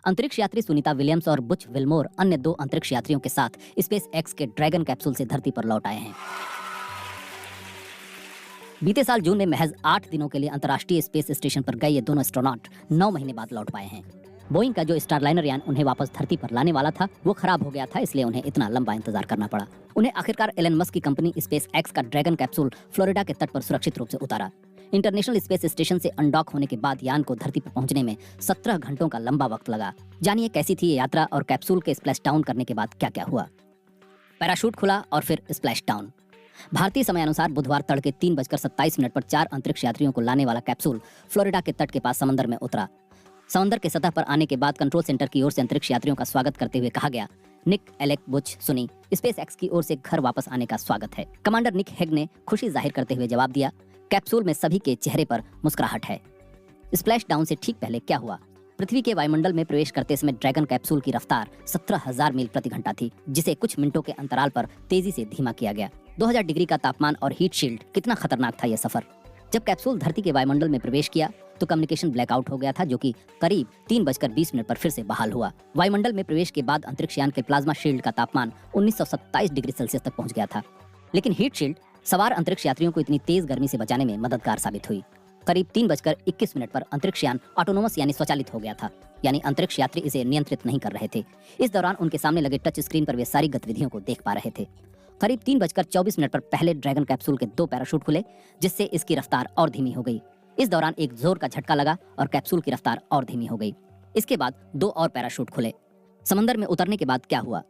अंतरिक्ष यात्री सुनीता विलियम्स और बुच विल्मोर अन्य 2 अंतरिक्ष यात्रियों के साथ स्पेस एक्स के ड्रैगन कैप्सूल से धरती पर लौट आए हैं। बीते साल जून में महज 8 दिनों के लिए अंतर्राष्ट्रीय स्पेस स्टेशन पर गए ये दोनों एस्ट्रोनॉट 9 महीने बाद लौट पाए हैं। बोइंग का जो स्टारलाइनर यान उन्हें वापस धरती पर लाने वाला था वो खराब हो गया था, इसलिए उन्हें इतना लंबा इंतजार करना पड़ा। उन्हें आखिरकार एलन मस्क की कंपनी स्पेस एक्स का ड्रैगन कैप्सूल फ्लोरिडा के तट पर सुरक्षित रूप से उतारा। इंटरनेशनल स्पेस स्टेशन से अनडॉक होने के बाद यान को धरती पर पहुंचने में 17 घंटों का लंबा वक्त लगा। जानिए कैसी थी ये यात्रा और कैप्सूल के स्प्लैश डाउन करने के बाद क्या क्या हुआ। पैराशूट खुला और फिर स्प्लैश डाउन। भारतीय समय अनुसार बुधवार तड़के 3:27 पर 4 अंतरिक्ष यात्रियों को लाने वाला कैप्सूल फ्लोरिडा के तट के पास समंदर में उतरा। समंदर के सतह पर आने के बाद कंट्रोल सेंटर की ओर से अंतरिक्ष यात्रियों का स्वागत करते हुए कहा गया, निक, एलेक, बुच, सुनी, स्पेस एक्स की ओर से घर वापस आने का स्वागत है। कमांडर निक हेग ने खुशी जाहिर करते हुए जवाब दिया, कैप्सूल में सभी के चेहरे पर मुस्कुराहट है। स्प्लैश डाउन से ठीक पहले क्या हुआ? पृथ्वी के वायुमंडल में प्रवेश करते समय ड्रैगन कैप्सूल की रफ्तार 17,000 मील प्रति घंटा थी, जिसे कुछ मिनटों के अंतराल पर तेजी से धीमा किया गया। 2000 डिग्री का तापमान और हीट शील्ड, कितना खतरनाक था यह सफर। जब कैप्सूल धरती के वायुमंडल में प्रवेश किया तो कम्युनिकेशन ब्लैकआउट हो गया था, जो कि करीब 3:20 पर फिर से बहाल हुआ। वायुमंडल में प्रवेश के बाद अंतरिक्ष यान के प्लाज्मा शील्ड का तापमान 1927 डिग्री सेल्सियस तक पहुंच गया था, लेकिन हीट शील्ड सवार अंतरिक्ष यात्रियों को इतनी तेज गर्मी से बचाने में मददगार साबित हुई। करीब 3:21 पर अंतरिक्ष यान ऑटोनोमस यानी स्वचालित हो गया था, यानी अंतरिक्ष यात्री इसे नियंत्रित नहीं कर रहे थे। इस दौरान उनके सामने लगे टच स्क्रीन पर वे सारी गतिविधियों को देख पा रहे थे। करीब 3:24 पर पहले ड्रैगन कैप्सूल के 2 पैराशूट खुले, जिससे इसकी रफ्तार और धीमी हो गई। इस दौरान एक जोर का झटका लगा और कैप्सूल की रफ्तार और धीमी हो गई। इसके बाद 2 और पैराशूट खुले। समंदर में उतरने के बाद क्या हुआ?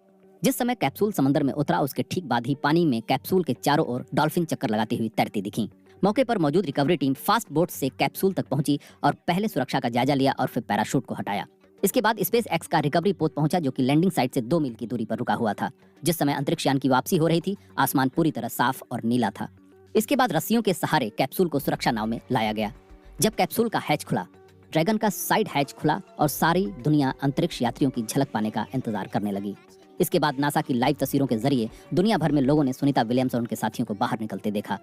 जिस समय कैप्सूल समंदर में उतरा उसके ठीक बाद ही पानी में कैप्सूल के चारों ओर डॉल्फिन चक्कर लगाती हुई तैरती दिखी। मौके पर मौजूद रिकवरी टीम फास्ट बोट से कैप्सूल तक पहुंची और पहले सुरक्षा का जायजा लिया और फिर पैराशूट को हटाया। इसके बाद स्पेस एक्स का रिकवरी पोत पहुंचा, जो कि लैंडिंग साइट से 2 मील की दूरी पर रुका हुआ था। जिस समय अंतरिक्ष यान की वापसी हो रही थी, आसमान पूरी तरह साफ और नीला था। इसके बाद रस्सियों के सहारे कैप्सूल को सुरक्षा नाव में लाया गया। जब कैप्सूल का हैच खुला, ड्रैगन का साइड हैच खुला और सारी दुनिया अंतरिक्ष यात्रियों की झलक पाने का इंतजार करने लगी। इसके बाद नासा की लाइव तस्वीरों के जरिए दुनिया भर में लोगों ने सुनीता विलियम्स और उनके साथियों को बाहर निकलते देखा।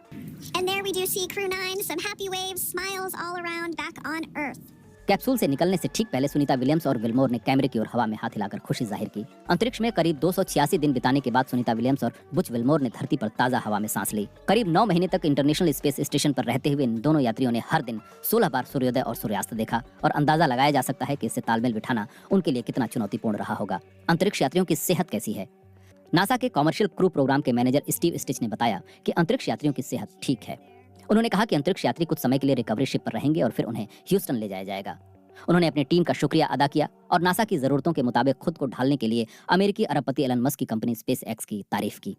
And there we do see Crew 9, some happy waves, smiles all around back on Earth. Capsule से निकलने से ठीक पहले सुनीता विलियम्स और विल्मोर ने कैमरे की ओर हवा में हाथ हिलाकर खुशी जाहिर की। अंतरिक्ष में करीब 286 दिन बिताने के बाद सुनीता विलियम्स और बुच विल्मोर ने धरती पर ताजा हवा में सांस ली। करीब 9 महीने तक इंटरनेशनल स्पेस स्टेशन पर रहते हुए इन दोनों यात्रियों ने हर दिन 16 बार सूर्योदय और सूर्यास्त देखा और अंदाजा लगाया जा सकता है कि इससे तालमेल बिठाना उनके लिए कितना चुनौतीपूर्ण रहा होगा। अंतरिक्ष यात्रियों की सेहत कैसी है? नासा के कॉमर्शियल क्रू प्रोग्राम के मैनेजर स्टीव स्टिच ने बताया कि अंतरिक्ष यात्रियों की सेहत ठीक है। उन्होंने कहा कि अंतरिक्ष यात्री कुछ समय के लिए रिकवरी शिप पर रहेंगे और फिर उन्हें ह्यूस्टन ले जाया जाएगा। उन्होंने अपनी टीम का शुक्रिया अदा किया और नासा की जरूरतों के मुताबिक खुद को ढालने के लिए अमेरिकी अरबपति एलन मस्क की कंपनी स्पेस एक्स की तारीफ की।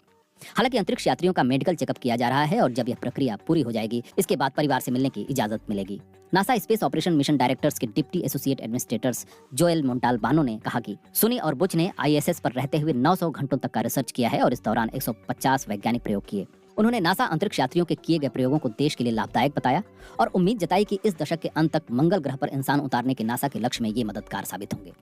हालांकि अंतरिक्ष यात्रियों का मेडिकल चेकअप किया जा रहा है और जब यह प्रक्रिया पूरी हो जाएगी, इसके बाद परिवार से मिलने की इजाजत मिलेगी। NASA space operation mission directors के डिप्टी एसोसिएट एडमिनिस्ट्रेटर्स जोएल मोंटाल्बानो ने कहा कि सुनी और बुच ने आईएसएस पर रहते हुए 900 घंटों तक का रिसर्च किया है और इस दौरान 150 वैज्ञानिक प्रयोग किए। उन्होंने नासा अंतरिक्ष यात्रियों के किए गए प्रयोगों को देश के लिए लाभदायक बताया और उम्मीद जताई कि इस दशक के अंत तक मंगल ग्रह पर इंसान उतारने के नासा के लक्ष्य में ये मददगार साबित होंगे।